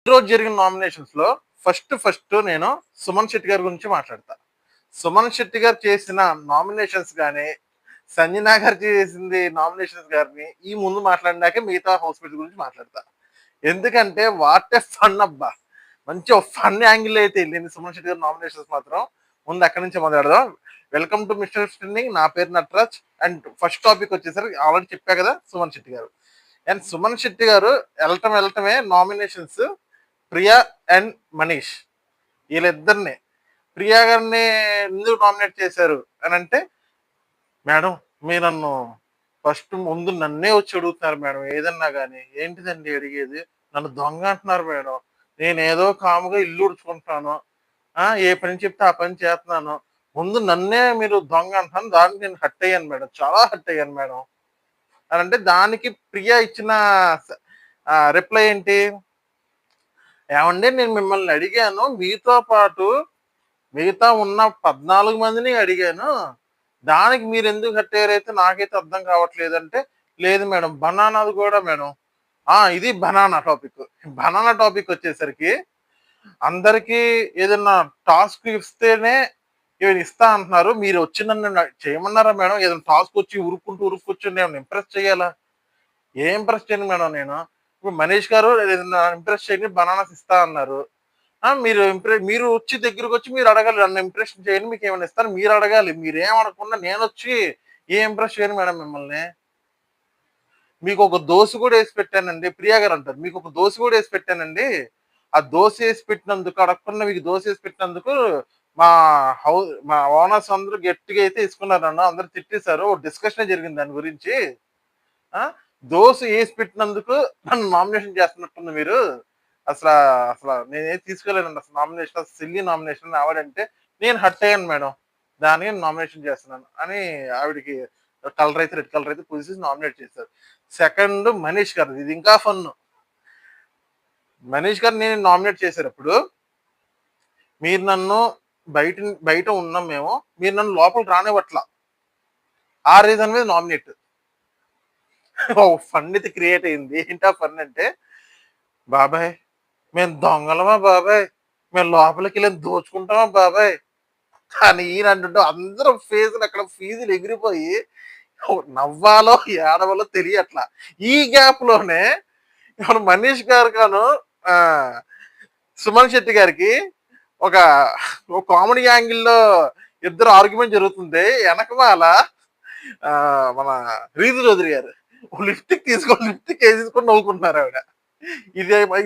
ఈరోజు జరిగిన నామినేషన్స్ లో ఫస్ట్ నేను సుమన్ శెట్టి గారి గురించి మాట్లాడతా. సుమన్ శెట్టి గారు చేసిన నామినేషన్స్ గానీ, సంజన గారు చేసింది నామినేషన్స్ గారిని ఈ ముందు మాట్లాడినాకే మిగతా హౌస్ మేట్స్ గురించి మాట్లాడతా. ఎందుకంటే వాట్ ఏ ఫన్ అబ్బా! మంచి ఫన్ యాంగిల్ అయితే వెళ్ళింది సుమన్ శెట్టి గారి నామినేషన్స్ మాత్రం. ముందు అక్కడి నుంచి మొదలెడదాం. Welcome to mister spinning. నా పేరు నటరాజ్. అండ్ ఫస్ట్ టాపిక్ వచ్చేసరికి ఆల్రెడీ చెప్పా కదా సుమన్ శెట్టి గారు. అండ్ సుమన్ శెట్టి గారు వెళ్ళటమే నామినేషన్స్ ప్రియా అండ్ మనీష్ వీళ్ళిద్దరిని. ప్రియా గారిని ఎందుకు నామినేట్ చేశారు అని అంటే, మేడం మీరు నన్ను ఫస్ట్ ముందు నన్నే వచ్చి అడుగుతున్నారు మేడం ఏదన్నా కానీ. ఏంటిదండి అడిగేది? నన్ను దొంగ అంటున్నారు మేడం. నేను ఏదో కాముగా ఇల్లు ఉడుచుకుంటున్నాను, ఏ పని చెప్తే ఆ పని చేస్తున్నాను, ముందు నన్నే మీరు దొంగ అంటున్నాను. దానికి నేను హట్ అయ్యాను మేడం, చాలా హట్ అయ్యాను మేడం అని అంటే, దానికి ప్రియా ఇచ్చిన రిప్లై ఏంటి? ఏమండి నేను మిమ్మల్ని అడిగాను, మీతో పాటు మిగతా ఉన్న 14 మందిని అడిగాను, దానికి మీరు ఎందుకు కట్టారైతే నాకైతే అర్థం కావట్లేదంటే, లేదు మేడం బనానాది కూడా మేడం. ఇది బనానా టాపిక్. బనానా టాపిక్ వచ్చేసరికి అందరికీ ఏదన్నా టాస్క్ ఇస్తేనే ఇవి ఇస్తా అంటున్నారు. మీరు వచ్చి నన్ను చేయమన్నారా మేడం? ఏదైనా టాస్క్ వచ్చి ఉరుక్కుంటూ నేను ఇంప్రెస్ చేయాలా? ఏం ఇంప్రెస్ చేయను మేడం నేను. ఇప్పుడు మనీష్ గారు ఏదైనా ఇంప్రెస్ చేయండి బనానాస్ ఇస్తా అన్నారు. మీరు వచ్చి దగ్గరకు వచ్చి మీరు అడగాలి, నన్ను ఇంప్రెషన్ చేయండి మీకు ఏమైనా ఇస్తాను మీరు అడగాలి. మీరేం అడగకుండా నేను వచ్చి ఏ ఇంప్రెస్ చేయను మేడం మిమ్మల్ని. మీకు ఒక దోశ కూడా వేసి పెట్టానండి. ప్రియా గారు అంటారు, మీకు ఒక దోశ కూడా వేసి పెట్టానండి. ఆ దోశ వేసి పెట్టినందుకు, అడగకుండా మీకు దోశ వేసి పెట్టినందుకు మా మా ఓనర్స్ అందరూ గట్టిగా అయితే ఇసుకున్నారు నన్ను. అందరూ తిట్టేశారు. డిస్కషన్ జరిగింది దాని గురించి. దోశ వేసి పెట్టినందుకు నన్ను నామినేషన్ చేస్తున్నట్టుంది మీరు. అసలు అసలు నేనేం తీసుకోలేనండి అసలు నామినేషన్. సిల్లీ నామినేషన్ ఆవిడంటే నేను హట్ అయ్యాను మేడం, దానికి నామినేషన్ చేస్తున్నాను అని ఆవిడకి కలర్ అయితే రెడ్ కలర్ అయితే పూసేసి నామినేట్ చేశారు. సెకండ్ మనీష్ గారు, ఇది ఇంకా ఫన్. మనీష్ గారు నేను నామినేట్ చేసేటప్పుడు, మీరు నన్ను బయట బయట ఉన్నాం మేము, మీరు నన్ను లోపలికి రానివ్వట్లా, ఆ రీజన్ మీద నామినేట్. ఫన్ అయితే క్రియేట్ అయింది. ఏంటా ఫన్ అంటే, బాబాయ్ మేము దొంగలమా బాబాయ్, మేము లోపలికి వెళ్ళి దోచుకుంటామా బాబాయ్ అని ఈయన అంటుంటే అందరూ ఫేజులు అక్కడ ఫీజులు ఎగిరిపోయి నవ్వాలో ఏడవాలో తెలియట్లా. ఈ గ్యాప్ లోనే ఇప్పుడు మనీష్ గారు గాను సుమన్ శెట్టి గారికి ఒక కామెడీ యాంగిల్లో ఇద్దరు ఆర్గ్యుమెంట్ జరుగుతుంది. వెనకమాల మన రీతు చౌదరి గారు లిఫ్ట్ తీసుకొని నవ్వుకుంటున్నారు ఆవిడ.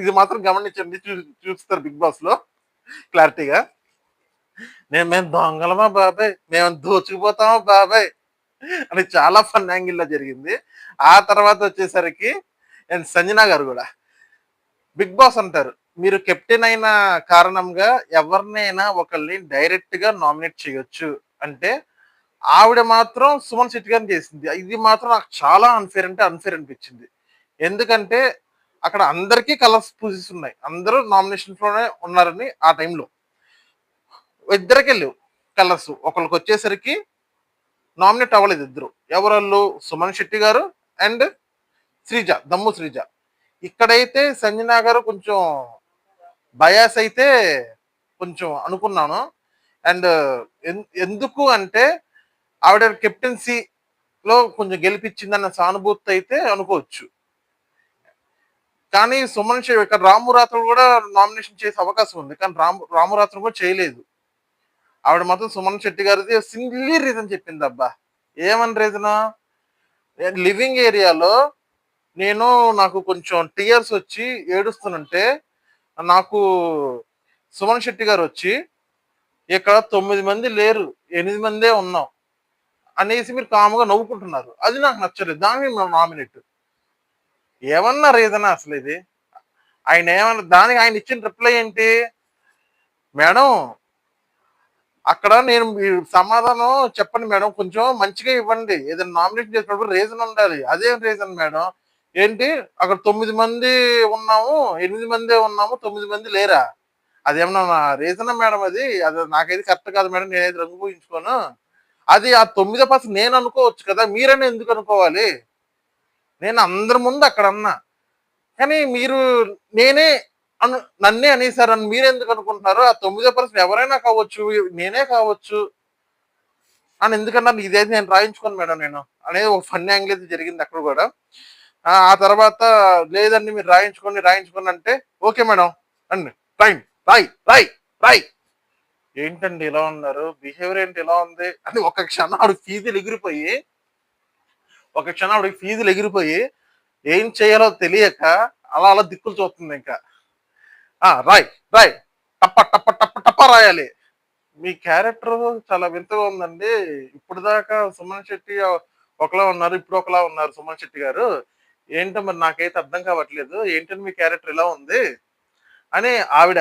ఇది మాత్రం గమనించండి, చూస్తారు బిగ్ బాస్ లో క్లారిటీగా. మేము దొంగలమా బాబాయ్, మేము దోచుకుపోతామా బాబాయ్ అని చాలా ఫన్ యాంగిల్లో జరిగింది. ఆ తర్వాత వచ్చేసరికి సంజన గారు కూడా బిగ్ బాస్ అంటారు, మీరు కెప్టెన్ అయిన కారణంగా ఎవరినైనా ఒకరిని డైరెక్ట్ గా నామినేట్ చేయొచ్చు అంటే, ఆవిడ మాత్రం సుమన్ శెట్టి గారిని చేసింది. ఇది మాత్రం నాకు చాలా అన్ఫేర్ అంటే అన్ఫేర్ అనిపించింది. ఎందుకంటే అక్కడ అందరికీ కలర్స్ పూసేసి ఉన్నాయి, అందరూ నామినేషన్స్ లోనే ఉన్నారని. ఆ టైంలో ఇద్దరికి లేవు కలర్స్. ఒకరికి వచ్చేసరికి నామినేట్ అవ్వలేదు ఇద్దరు. ఎవరు? సుమన్ శెట్టి గారు అండ్ శ్రీజ, దమ్ము శ్రీజ. ఇక్కడైతే సంజన గారు కొంచెం బయాస్ అయితే కొంచెం అనుకున్నాను. అండ్ ఎందుకు అంటే ఆవిడ కెప్టెన్సీలో కొంచెం గెలిపించిందన్న సానుభూతి అయితే అనుకోవచ్చు. కానీ సుమన్ శెట్టి ఇక్కడ రామురాత్రులు కూడా నామినేషన్ చేసే అవకాశం ఉంది, కానీ రామురాత్రులు కూడా చేయలేదు. ఆవిడ మాత్రం సుమన్ శెట్టి గారిది సింగిల్ రీజన్ చెప్పింది. అబ్బా ఏమని రీజను? లివింగ్ ఏరియాలో నాకు కొంచెం టీయర్స్ వచ్చి ఏడుస్తున్నంటే, నాకు సుమన్ శెట్టి గారు వచ్చి ఇక్కడ 9 మంది లేరు 8 మందే ఉన్నాం అనేసి మీరు కాముగా నవ్వుకుంటున్నారు, అది నాకు నచ్చలేదు. దానికి నామినేట్. ఏమన్నా రీజనా అసలు ఇది? ఆయన ఏమన్నా దానికి ఆయన ఇచ్చిన రిప్లై ఏంటి? మేడం అక్కడ నేను సమాధానం చెప్పండి మేడం, కొంచెం మంచిగా ఇవ్వండి, ఏదైనా నామినేషన్ చేసినప్పుడు రీజన్ ఉండాలి. అదేం రీజన్ మేడం? ఏంటి అక్కడ 9 మంది ఉన్నాము 8 మందే ఉన్నాము 9 మంది లేరా? అదేమన్నా రీజనా మేడం? అది నాకైతే కరెక్ట్ కాదు మేడం, నేనైతే రంగు పూయించుకోను. అది ఆ 9% నేను అనుకోవచ్చు కదా, మీరని ఎందుకు అనుకోవాలి? నేను అందరి ముందు అక్కడ అన్నా, కానీ మీరు నేనే అను నన్నే అనేసారని మీరెందుకు అనుకుంటున్నారు? ఆ తొమ్మిదో పర్సన్ ఎవరైనా కావచ్చు, నేనే కావచ్చు అని ఎందుకన్నారు? ఇదైతే నేను రాయించుకోను మేడం నేను అనేది ఒక ఫన్నీ యాంగిల్ అయితే జరిగింది అక్కడ కూడా. ఆ తర్వాత లేదండి మీరు రాయించుకోండి అంటే ఓకే మేడం అండి రాయండి రాయి రాయి రాయి ఏంటండి ఇలా ఉన్నారు బిహేవియర్ ఏంటి ఇలా ఉంది అని ఒక క్షణం ఆవిడ ఫీజులు ఎగిరిపోయి ఏం చేయాలో తెలియక అలా అలా దిక్కులు చూస్తుంది ఇంకా. రాయ్ రాయ్ టప్ప టప్ప టప్ప టప్ప రాయాలి. మీ క్యారెక్టర్ చాలా వింతగా ఉందండి. ఇప్పుడు దాకా సుమన్ శెట్టి ఒకలా ఉన్నారు, ఇప్పుడు ఒకలా ఉన్నారు సుమన్ శెట్టి గారు. ఏంటో మరి నాకైతే అర్థం కావట్లేదు. ఏంటంటే మీ క్యారెక్టర్ ఇలా ఉంది అని ఆవిడ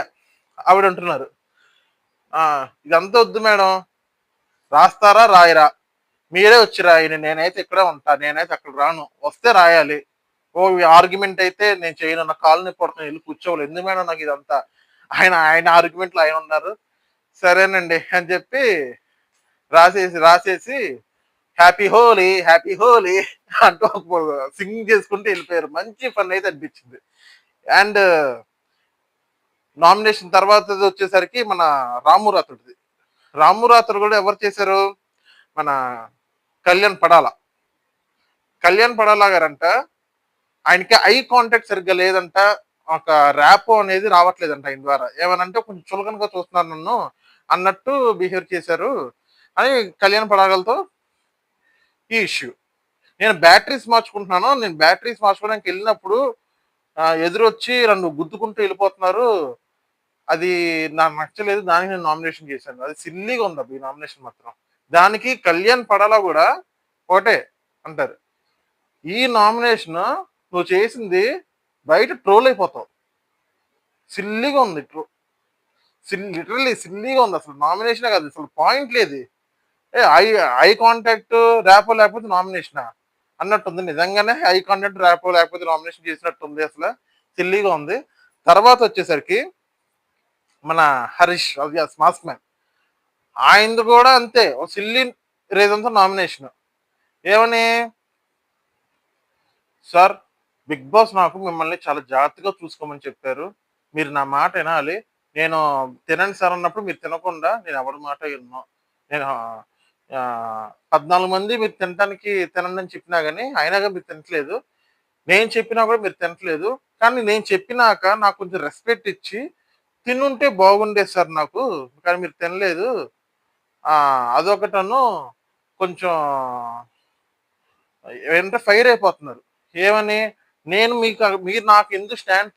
అంటున్నారు. ఇదంతా వద్దు మేడం. రాస్తారా రాయరా మీరే వచ్చి రాయని, నేనైతే ఇక్కడే ఉంటా, నేనైతే అక్కడ రాను, వస్తే రాయాలి. ఆర్గ్యుమెంట్ అయితే నేను చేయను, నా కాలు నొప్పి పడుతుంది, వెళ్ళి కూర్చోవాలి, ఎందుకు మేడం నాకు ఇదంతా. ఆయన ఆర్గ్యుమెంట్లు ఆయన ఉన్నారు. సరేనండి అని చెప్పి రాసేసి హ్యాపీ హోలీ అంటూ సింగ్ చేసుకుంటూ వెళ్ళిపోయారు. మంచి ఫన్ అయితే అనిపించింది. అండ్ నామినేషన్ తర్వాత వచ్చేసరికి మన రాము రాత్రుడు కూడా ఎవరు చేశారు? మన కళ్యాణ్ పడాలా గారంట. ఆయనకి ఐ కాంటాక్ట్ సరిగ్గా లేదంట, ఒక ర్యాప్ అనేది రావట్లేదంట ఆయన ద్వారా. ఏమనంటే కొంచెం చులకనగా చూస్తున్నారు నన్ను అన్నట్టు బిహేవ్ చేశారు అని కళ్యాణ్ పడాగలతో ఈ ఇష్యూ. నేను బ్యాటరీస్ మార్చుకోవడానికి వెళ్ళినప్పుడు ఎదురొచ్చి నన్ను గుద్దుకుంటూ వెళ్ళిపోతున్నారు, అది నాకు నచ్చలేదు, దానికి నేను నామినేషన్ చేశాను. అది సిల్లీగా ఉంది ఈ నామినేషన్ మాత్రం. దానికి కళ్యాణ్ పడాలా కూడా ఒకటే అంటారు, ఈ నామినేషన్ నువ్వు చేసింది బయట ట్రోల్ అయిపోతావు, సిల్లీగా ఉంది, లిటరల్లీ సిల్లీగా ఉంది. అసలు నామినేషనే కాదు, అసలు పాయింట్ లేదు. ఐ కాంటాక్ట్ ర్యాపో లేకపోతే నామినేషనా అన్నట్టుంది. నిజంగానే ఐ కాంటాక్ట్ ర్యాపో లేకపోతే నామినేషన్ చేసినట్టుంది. అసలు సిల్లీగా ఉంది. తర్వాత వచ్చేసరికి మన హరీష్ మాస్ మ్యాన్, ఆయనది కూడా అంతే, ఒక సిల్లీ రీజన్తో నామినేషన్. ఏమని, సార్ బిగ్ బాస్ నాకు మిమ్మల్ని చాలా జాగ్రత్తగా చూసుకోమని చెప్పారు, మీరు నా మాట వినాలి, నేను తినండి సార్ అన్నప్పుడు మీరు తినకుండా నేను ఎవరి మాట విన్నాను, నేను 14 మంది మీరు తినండి అని చెప్పినా కానీ అయినాగా మీరు తినట్లేదు, నేను చెప్పినా కూడా మీరు తినట్లేదు, కానీ నేను చెప్పినాక నాకు కొంచెం రెస్పెక్ట్ ఇచ్చి తినుంటే బాగుండేది సార్ నాకు, కానీ మీరు తినలేదు, అదొకటను కొంచెం ఏంటంటే ఫైర్ అయిపోతున్నారు. ఏమని, మీరు నాకు ఎందుకు స్టాండ్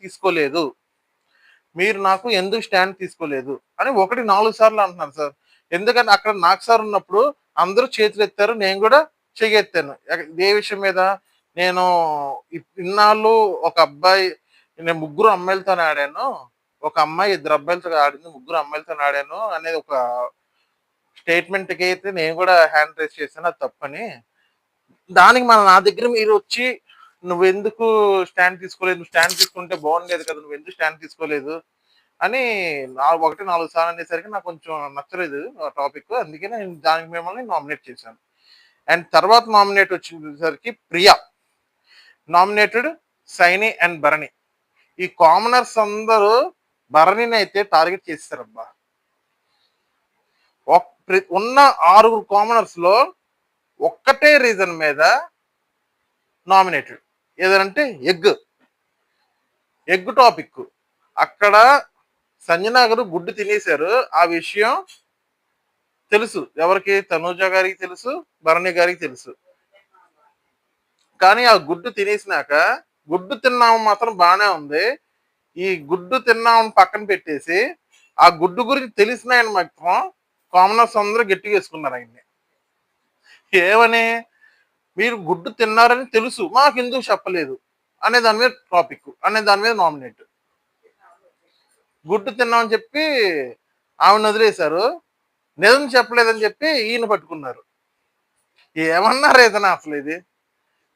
తీసుకోలేదు అని 1-4 సార్లు అంటున్నారు సార్. ఎందుకంటే అక్కడ నాకు సార్ ఉన్నప్పుడు అందరూ చేతులు ఎత్తారు, నేను కూడా చెయ్యెత్తాను. ఏ విషయం మీద, నేను ఇన్నాళ్ళు ఒక అబ్బాయి, నేను 3 అమ్మాయిలతో ఆడాను, ఒక అమ్మాయి 2 అబ్బాయిలతో ఆడింది, 3 అమ్మాయిలతో ఆడాను అనేది ఒక స్టేట్మెంట్కి అయితే నేను కూడా హ్యాండ్ రైజ్ చేశాను, అది తప్పని. దానికి నా దగ్గర మీరు వచ్చి నువ్వెందుకు స్టాండ్ తీసుకోలేదు, నువ్వు స్టాండ్ తీసుకుంటే బాగుండేది కదా, నువ్వు ఎందుకు స్టాండ్ తీసుకోలేదు అని 1-4 సార్లు అనేసరికి నాకు కొంచెం నచ్చలేదు ఆ టాపిక్. అందుకే నేను దానికి మిమ్మల్ని నామినేట్ చేశాను. అండ్ తర్వాత నామినేట్ వచ్చేసరికి ప్రియా, నామినేటెడ్ సైని అండ్ భరణి. ఈ కామనర్స్ అందరూ భరణిని అయితే టార్గెట్ చేస్తారబ్బా. ఉన్న 6 కామనర్స్ లో ఒక్కటే రీజన్ మీద నామినేటెడ్, ఏదంటే ఎగ్ టాపిక్. అక్కడ సంజన గారు గుడ్డు తినేశారు, ఆ విషయం తెలుసు ఎవరికి, తనూజ గారికి తెలుసు, భరణి గారికి తెలుసు. కానీ ఆ గుడ్డు తినేసినాక, గుడ్డు తిన్నాము మాత్రం బాగానే ఉంది, ఈ గుడ్డు తిన్నామని పక్కన పెట్టేసి ఆ గుడ్డు గురించి తెలిసిన ఆయన మాత్రం కామనర్స్ అందరూ గట్టిగా వేసుకున్నారు ఆయన్ని. ఏమని, మీరు గుడ్డు తిన్నారని తెలుసు, మాకు ఎందుకు చెప్పలేదు అనే దాని మీద టాపిక్, అనే దాని మీద నామినేట్. గుడ్డు తిన్నామని చెప్పి ఆవిడని వదిలేశారు, నిజం చెప్పలేదని చెప్పి ఈయన పట్టుకున్నారు. ఏమన్నారు ఏదైనా అసలు ఇది,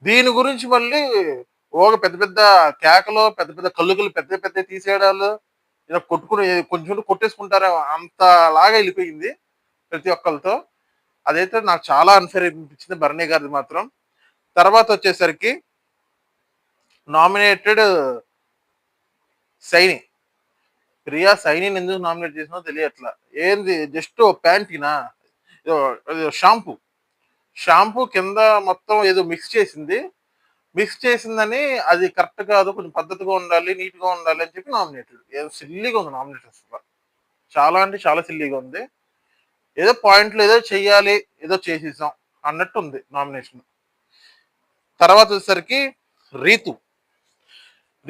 దీని గురించి మళ్ళీ ఒక పెద్ద పెద్ద కేకలు, పెద్ద పెద్ద కళ్ళుకలు, పెద్ద పెద్ద తీసేయడాలు, ఇలా కొట్టుకుని కొంచెం కొట్టేసుకుంటారు, అంతలాగా వెళ్ళిపోయింది ప్రతి ఒక్కరితో. అదైతే నాకు చాలా అన్ఫేర్ అనిపించింది భరణి గారిది మాత్రం. తర్వాత వచ్చేసరికి నామినేటెడ్ సైని. ప్రియా సైనిని ఎందుకు నామినేట్ చేసినో తెలియట్లా. ఏంది జస్ట్ ఓ ప్యాంటీనా, షాంపూ షాంపూ కింద మొత్తం ఏదో మిక్స్ చేసింది. మిక్స్ చేసిందని అది కరెక్ట్ కాదు, కొంచెం పద్ధతిగా ఉండాలి, నీట్గా ఉండాలి అని చెప్పి నామినేటెడ్. ఏదో సిల్లీగా ఉంది నామినేషన్ అసలు. చాలా అంటే చాలా సిల్లీగా ఉంది. ఏదో పాయింట్లు ఏదో చెయ్యాలి, ఏదో చేసేసాం అన్నట్టు ఉంది నామినేషన్. తర్వాత వచ్చేసరికి రీతు.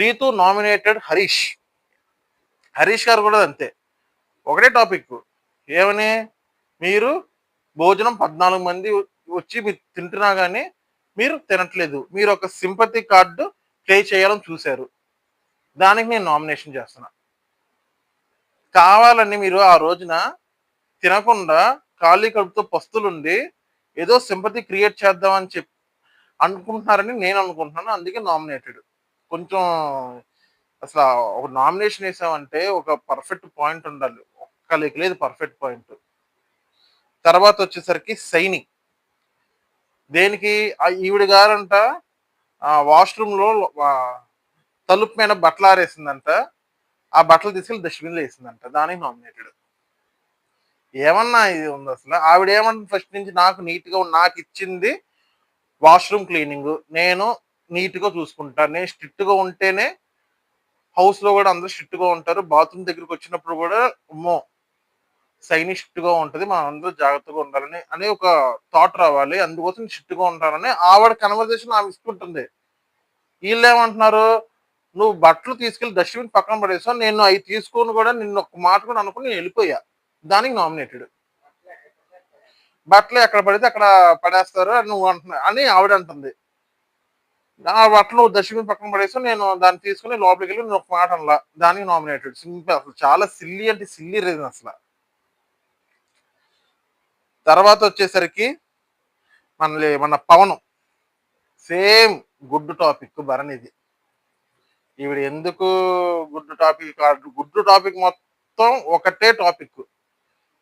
రీతు నామినేటెడ్ హరీష్. హరీష్ గారు కూడా అంతే. ఒకటే టాపిక్. ఏమని, మీరు భోజనం 14 మంది వచ్చి మీరు తింటున్నా కానీ మీరు తినట్లేదు, మీరు ఒక సింపతి కార్డు ప్లే చేయాలని చూశారు, దానికి నేను నామినేషన్ చేస్తున్నా. కావాలని మీరు ఆ రోజున తినకుండా ఖాళీ కడుపుతో పస్తులుండి ఏదో సింపతి క్రియేట్ చేద్దామని చెప్పి అనుకుంటున్నారని నేను అనుకుంటున్నాను. అందుకే నామినేటెడ్. కొంచెం అసలు ఒక నామినేషన్ వేసామంటే ఒక పర్ఫెక్ట్ పాయింట్ ఉండాలి. ఒక్కరికి లేదు పర్ఫెక్ట్ పాయింట్. తర్వాత వచ్చేసరికి సైని. దేనికి, ఈవిడ గారంట వాష్రూమ్ లో తలుపు మీద బట్టలు ఆరేసిందంట. ఆ బట్టలు తీసుకెళ్లి డస్ట్బిన్ లో వేసిందంట, దానికి నామినేటెడ్. ఏమన్నా ఇది ఉంది అసలు. ఆవిడ ఏమంటుంది ఫస్ట్ నుంచి, నాకు నీట్ గా నాకు ఇచ్చింది వాష్రూమ్ క్లీనింగ్, నేను నీట్ గా చూసుకుంటాను, నేను స్ట్రిక్ట్ గా ఉంటేనే హౌస్ లో కూడా అందరూ స్ట్రిక్ట్ గా ఉంటారు, బాత్రూమ్ దగ్గరికి వచ్చినప్పుడు కూడా అమ్మో సైని స్ట్రిక్ట్ గా ఉంటది, మనం అందరూ జాగ్రత్తగా ఉండాలని అనే ఒక థాట్ రావాలి, అందుకోసం స్ట్రిక్ట్ గా ఉంటారని ఆవిడ కన్వర్జేషన్ ఆమె ఇస్తుంటుంది. వీళ్ళు ఏమంటున్నారు, నువ్వు బట్టలు తీసుకెళ్లి డస్ట్బిన్ పక్కన పడేసావు, నేను అవి తీసుకొని కూడా నిన్ను ఒక మాట కూడా అనుకుని నేను వెళ్ళిపోయా, దానికి నామినేటెడ్. బట్టలు ఎక్కడ పడితే అక్కడ పడేస్తారు అని నువ్వు అంటున్నా అని ఆవిడ అంటుంది. ఆ బట్టలు డస్ట్బిన్ పక్కన పడేసావు, నేను దాన్ని తీసుకుని లోపలికి వెళ్ళి నేను ఒక మాట అనలా, దానికి నామినేటెడ్. సింపుల్. అసలు చాలా సిల్లీ అంటే సిల్లీ రీజన్ అసలు. తర్వాత వచ్చేసరికి మన పవన్. సేమ్ గుడ్ టాపిక్ భరణిది. ఈవిడ ఎందుకు గుడ్ టాపిక్ కాదు, గుడ్ టాపిక్ మొత్తం ఒకటే టాపిక్.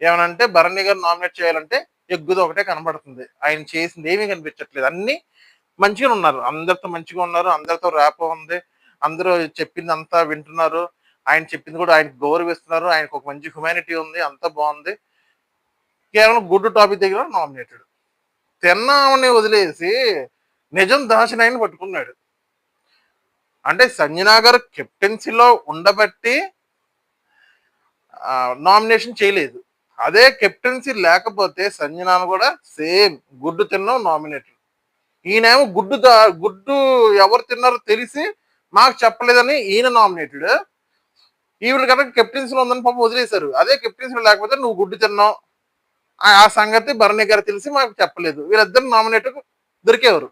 ఏమనంటే భరణి గారు నామినేట్ చేయాలంటే ఎగ్గుది ఒకటే కనబడుతుంది, ఆయన చేసింది ఏమీ కనిపించట్లేదు. అన్ని మంచిగా ఉన్నారు, అందరితో మంచిగా ఉన్నారు, అందరితో ర్యాప్ ఉంది, అందరూ చెప్పింది అంతా వింటున్నారు, ఆయన చెప్పింది కూడా ఆయనకు గౌరవిస్తున్నారు, ఆయనకు ఒక మంచి హ్యుమానిటీ ఉంది, అంతా బాగుంది. కేవలం గుడ్ టాపిక్ దగ్గర నామినేటెడ్. తిన్నామని వదిలేసి నిజం దాచినాయని పట్టుకున్నాడు. అంటే సంజనా గారు కెప్టెన్సీలో ఉండబట్టి నామినేషన్ చేయలేదు. అదే కెప్టెన్సీ లేకపోతే సంజనాను కూడా సేమ్ గుడ్డు తిన్నాం నామినేటెడ్. ఈయనేమో గుడ్డు ఎవరు తిన్నారో తెలిసి మాకు చెప్పలేదని ఈయన నామినేటెడ్. ఈవిడ కనుక కెప్టెన్సీలో ఉందని పాపం వదిలేశారు. అదే కెప్టెన్సీలో లేకపోతే నువ్వు గుడ్డు తిన్నావు ఆ సంగతి భరణి గారు తెలిసి మాకు చెప్పలేదు, వీళ్ళిద్దరు నామినేటెడ్ దొరికేవారు.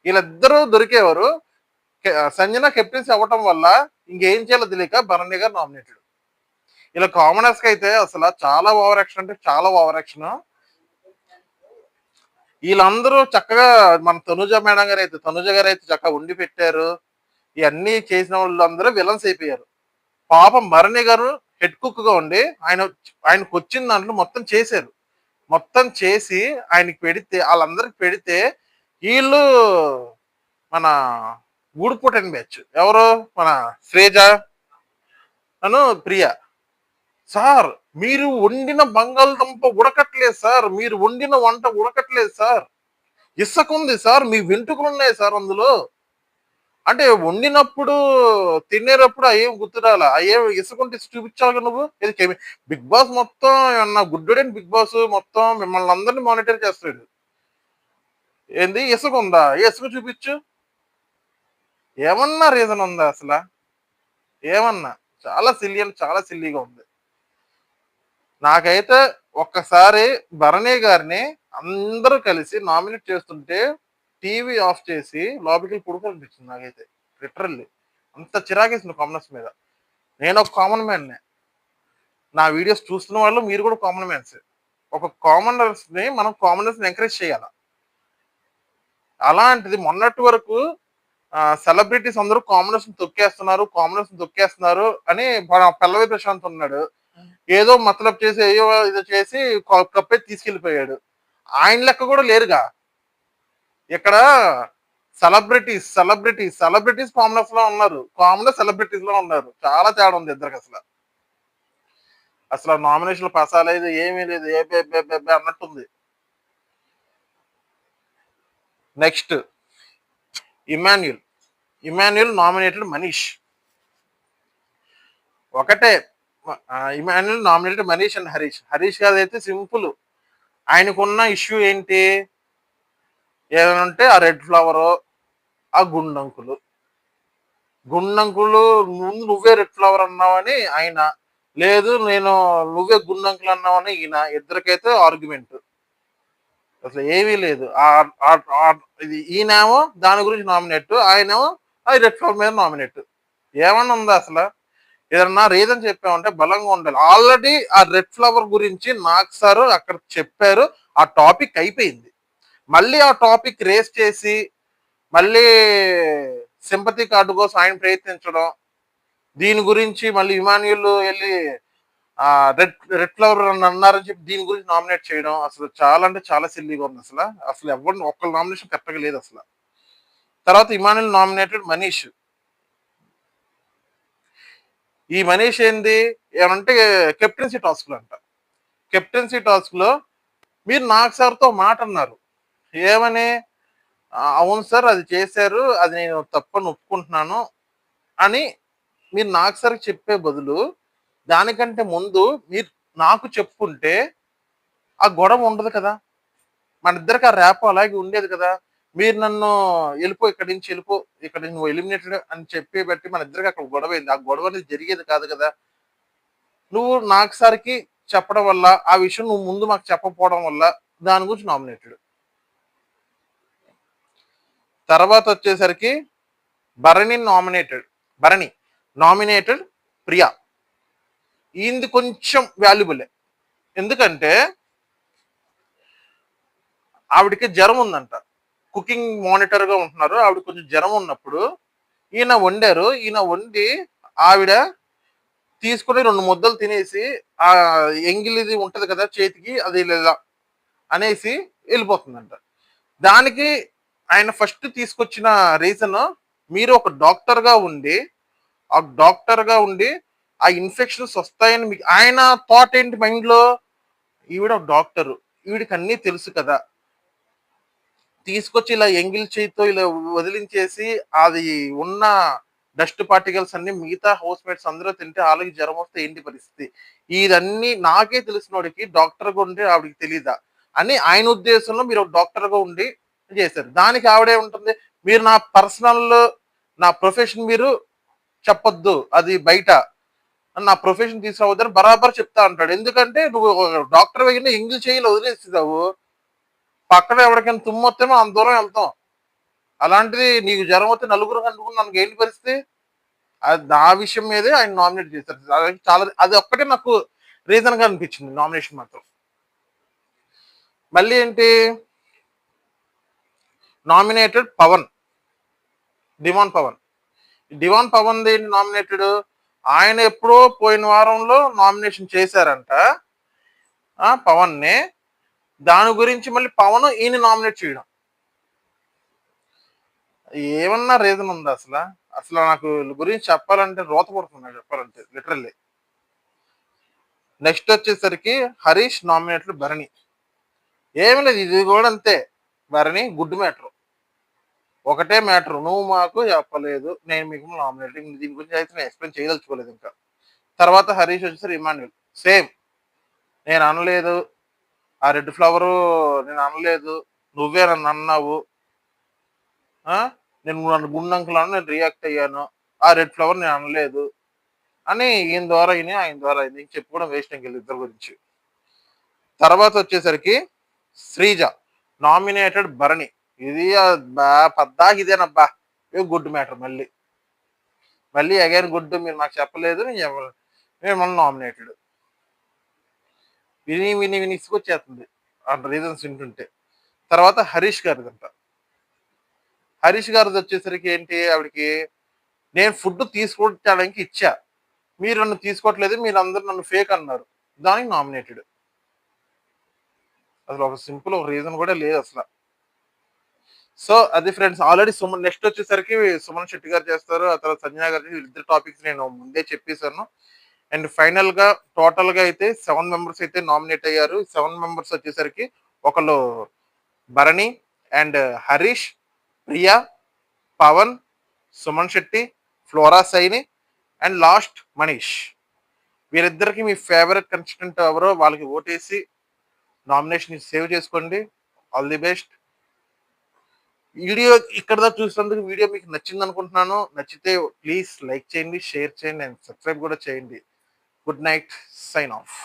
వీళ్ళిద్దరూ దొరికేవారు. సంజన కెప్టెన్సీ అవ్వటం వల్ల ఇంకేం చేయాలో తెలియక భరణి గారు నామినేటెడ్. ఇలా కామనర్స్ కి అయితే అసలు చాలా ఓవర్ యాక్షన్ అంటే చాలా ఓవర్ యాక్షన్. వీళ్ళందరూ చక్కగా మన తనుజ గారు అయితే చక్కగా ఉండి పెట్టారు. ఇవన్నీ చేసిన వాళ్ళు అందరూ విలన్స్ అయిపోయారు. పాపం భరణి గారు హెడ్ కుక్ గా ఉండి ఆయనకు వచ్చిన దాంట్లో మొత్తం చేశారు. మొత్తం చేసి ఆయనకి పెడితే, వాళ్ళందరికి పెడితే వీళ్ళు మన ఊడిపోటని బ్యాచ్ ఎవరు, మన శ్రేజ అను ప్రియ. సార్ మీరు వండిన బంగాళదుంప ఉడకట్లేదు సార్, మీరు వండిన వంట ఉడకట్లేదు సార్, ఇసుకుంది సార్, మీ వెంట్రుకలు ఉన్నాయి సార్ అందులో. అంటే వండినప్పుడు తినేటప్పుడు అయ్యేం గుర్తురాలా, అయ్యేం ఇసుకుంటే చూపించాలి నువ్వు. ఇది బిగ్ బాస్ మొత్తం ఏమన్నా గుడ్డోడని బిగ్ బాస్ మొత్తం మిమ్మల్ని అందరినీ మానిటర్ చేస్తాడు. ఏంది ఇసుక ఉందా, ఇసుక చూపించు. ఏమన్నా రీజన్ ఉందా అసలు, ఏమన్నా. చాలా సిల్లీ అంటే చాలా సిల్లీగా ఉంది. నాకైతే ఒక్కసారి భరణి గారిని అందరూ కలిసి నామినేట్ చేస్తుంటే టీవీ ఆఫ్ చేసి లోపలికి పుడుకోనిపించింది నాకైతే. లిటరల్లీ అంత చిరాకేసింది కామనర్స్ మీద. నేను ఒక కామన్ మ్యాన్నే, నా వీడియోస్ చూస్తున్న వాళ్ళు మీరు కూడా కామన్ మ్యాన్స్. ఒక కామనర్స్ ని మనం కామనర్స్ ని ఎంకరేజ్ చేయాలి. అలాంటిది మొన్నటి వరకు సెలబ్రిటీస్ అందరూ కామనర్స్ తొక్కేస్తున్నారు అని పల్లవి ప్రశాంత్ ఉన్నాడు. ఏదో మతలబ్ చేసి ఏదో ఏదో చేసి కప్పే తీసుకెళ్లిపోయాడు. ఆయన లెక్క కూడా లేరుగా ఇక్కడ. సెలబ్రిటీస్ కామనర్స్ లో ఉన్నారు, కామనర్ సెలబ్రిటీస్ లో ఉన్నారు. చాలా తేడా ఉంది ఇద్దరికి అసలు. అసలు నామినేషన్ పసా లేదు, ఏమీ లేదు, ఏ అన్నట్టుంది. Next Emmanuel. Emmanuel nominated Manish. ఒకటే Emmanuel nominated Manish and Harish. Harish గారు అయితే సింపుల్. ఆయనకున్న ఇష్యూ ఏంటి? ఏదంటే ఆ రెడ్ ఫ్లవర్, ఆ గుండంకులు. గుండంకులు ముందు నువ్వే రెడ్ ఫ్లవర్ అన్నావని ఆయన, లేదు నేను నువ్వే గుండంకులు అన్నావని ఈయన. ఇద్దరికైతే ఆర్గ్యుమెంట్ అసలు ఏమీ లేదు. ఇది ఈయనేమో దాని గురించి నామినేట్, ఆయనేమో అది రెడ్ ఫ్లవర్ మీద నామినేట్. ఏమన్నా ఉందా అసలు? ఏదన్నా రీజన్ చెప్పామంటే బలంగా ఉండాలి. ఆల్రెడీ ఆ రెడ్ ఫ్లవర్ గురించి నాకు సార్ అక్కడ చెప్పారు, ఆ టాపిక్ అయిపోయింది. మళ్ళీ ఆ టాపిక్ రేస్ చేసి మళ్ళీ సింపతి కార్డు కోసం ఆయన ప్రయత్నించడం, దీని గురించి మళ్ళీ ఇమాన్యుల్ వెళ్ళి రెడ్ రెడ్ ఫ్లవర్ అని అన్నారని చెప్పి దీని గురించి నామినేట్ చేయడం అసలు చాలా అంటే చాలా సిల్లీగా ఉంది. అసలు అసలు ఎవరిని ఒక్కళ్ళ నామినేషన్ కరెక్ట్గా లేదు అసలు. తర్వాత ఇమాన్యుల్ నామినేటెడ్ మనీష్. ఈ మనీష్ ఏంది ఏమంటే కెప్టెన్సీ టాస్క్లు అంట. కెప్టెన్సీ టాస్క్ లో మీరు నాగ్ సార్తో మాట అన్నారు, ఏమని? అవును సార్ అది చేశారు, అది నేను తప్పని ఒప్పుకుంటున్నాను అని మీరు నాగ్ సార్కి చెప్పే బదులు దానికంటే ముందు మీరు నాకు చెప్పుకుంటే ఆ గొడవ ఉండదు కదా, మన ఇద్దరికి ఆ ర్యాప్ అలాగే ఉండేది కదా. మీరు నన్ను వెళ్ళిపో, ఇక్కడి నుంచి వెళ్ళిపో, ఇక్కడ నువ్వు ఎలిమినేటెడ్ అని చెప్పి బట్టి మన ఇద్దరికి అక్కడ గొడవ అయింది. ఆ గొడవ అనేది జరిగేది కాదు కదా. నువ్వు నాకు సార్కి చెప్పడం వల్ల, ఆ విషయం నువ్వు ముందు మాకు చెప్పకపోవడం వల్ల దాని గురించి నామినేటెడ్. తర్వాత వచ్చేసరికి భరణి నామినేటెడ్ ప్రియా. ఈయనది కొంచెం వాల్యుబులే. ఎందుకంటే ఆవిడకి జ్వరం ఉందంట, కుకింగ్ మానిటర్ గా ఉంటున్నారు, ఆవిడ కొంచెం జ్వరం ఉన్నప్పుడు ఈయన వండారు. ఈయన వండి ఆవిడ తీసుకుని 2 ముద్దలు తినేసి ఆ ఎంగిలిది ఉంటది కదా చేతికి, అది లేదా అనేసి వెళ్ళిపోతుందంట. దానికి ఆయన ఫస్ట్ తీసుకొచ్చిన రీజన్, మీరు ఒక డాక్టర్ గా ఉండి ఆ ఇన్ఫెక్షన్స్ వస్తాయని మీకు ఆయన థాట్ ఏంటి మైండ్ లో? ఈవిడ డాక్టర్, ఈవిడికి అన్నీ తెలుసు కదా, తీసుకొచ్చి ఇలా ఎంగిల్ చేతితో ఇలా వదిలించేసి అది ఉన్న డస్ట్ పార్టికల్స్ అన్ని మిగతా హౌస్ మేట్స్ అందరూ తింటే వాళ్ళకి జ్వరం వస్తే ఏంటి పరిస్థితి? ఇదన్నీ నాకే తెలిసినోడికి డాక్టర్గా ఉండి ఆవిడకి తెలీదా అని ఆయన ఉద్దేశంలో మీరు ఒక డాక్టర్గా ఉండి చేశారు. దానికి ఆవిడే ఉంటుంది, మీరు నా ప్రొఫెషన్ మీరు చెప్పొద్దు, అది బయట నా ప్రొఫెషన్ తీసుకురావద్దని బరాబర్ చెప్తా అంటాడు. ఎందుకంటే నువ్వు డాక్టర్ దగ్గర ఎంగిల్ చేయాలి వదిలేస్తావు, పక్కన ఎవరికైనా తుమ్మొస్తేమో అంత దూరం వెళ్తాం. అలాంటిది నీకు జ్వరం వస్తే నలుగురు అనుకుని మనకి ఏంటి పరిస్థితి? అది నా విషయం మీదే ఆయన నామినేట్ చేశారు. చాలా అది ఒక్కటే నాకు రీజన్ గా అనిపించింది నామినేషన్ మాత్రం. మళ్ళీ ఏంటి, నామినేటెడ్ పవన్, డివాన్ పవన్ ఏంటి నామినేటెడ్? ఆయన ఎప్పుడో పోయిన వారంలో నామినేషన్ చేశారంట పవన్ ని. దాని గురించి మళ్ళీ పవన్ ఈయన నామినేట్ చేయడం, ఏమన్నా రీజన్ ఉందా అసలు? అసలు నాకు గురించి చెప్పాలంటే రోత పడుతున్నాడు చెప్పాలంటే లిటరల్లీ. నెక్స్ట్ వచ్చేసరికి హరీష్ నామినేటెడ్ భరణి. ఏమి లేదు, ఇది కూడా అంతే. భరణి గుడ్ మ్యాటర్, ఒకటే మ్యాటర్, నువ్వు మాకు చెప్పలేదు, నేను మీకు నామినేట్, దీని గురించి అయితే నేను ఎక్స్ప్లెయిన్ చేయదలుచుకోలేదు ఇంకా. తర్వాత హరీష్ వచ్చేసరి ఇమాన్యుల్ సేమ్, నేను అనలేదు ఆ రెడ్ ఫ్లవరు, నేను అనలేదు, నువ్వే నన్ను అన్నావు, నేను నన్ను గుండంకులను నేను రియాక్ట్ అయ్యాను, ఆ రెడ్ ఫ్లవర్ నేను అనలేదు అని ఈయన ద్వారా ఆయన ద్వారా అయింది. చెప్పుకోవడం వేస్ట్ ఇంక ఇద్దరు గురించి. తర్వాత వచ్చేసరికి శ్రీజ నామినేటెడ్ భరణి. ఇది పద్దాకి ఇదేనబ్బా, గుడ్ మ్యాటర్. మళ్ళీ అగైన్ గుడ్, మీరు నాకు చెప్పలేదు, నేను మళ్ళీ నామినేటెడ్. విని ఇసుకొచ్చేస్తుంది ఆ రీజన్స్ వింటుంటే. తర్వాత హరీష్ గారిదంట. హరీష్ గారిది వచ్చేసరికి ఏంటి, ఆవిడకి నేను ఫుడ్ తీసుకోవడానికి ఇచ్చా, మీరు నన్ను తీసుకోవట్లేదు, మీరు అందరు నన్ను ఫేక్ అన్నారు, దానికి నామినేటెడ్. అసలు ఒక సింపుల్ ఒక రీజన్ కూడా లేదు అసలు. సో అది ఫ్రెండ్స్, ఆల్రెడీ నెక్స్ట్ వచ్చేసరికి సుమన్ శెట్టి గారు చేస్తారు, ఆ తర్వాత సంజన గారు, ఇద్దరు టాపిక్స్ నేను ముందే చెప్పేశాను. అండ్ ఫైనల్ గా టోటల్ గా అయితే 7 మెంబర్స్ అయితే నామినేట్ అయ్యారు. 7 మెంబర్స్ వచ్చేసరికి ఒకళ్ళు Bharani and Harish, Priya, Pavan, Suman Shetty, Flora Saini and last Manish. వీరిద్దరికి మీ ఫేవరెట్ కంటెస్టెంట్ ఎవరో వాళ్ళకి ఓటేసి నామినేషన్ సేవ్ చేసుకోండి. All the best. వీడియో ఇక్కడ దాకా చూసినందుకు వీడియో మీకు నచ్చింది అనుకుంటున్నాను. నచ్చితే ప్లీజ్ లైక్ చేయండి, షేర్ చేయండి అండ్ సబ్స్క్రైబ్ కూడా చేయండి. Good night, sign of.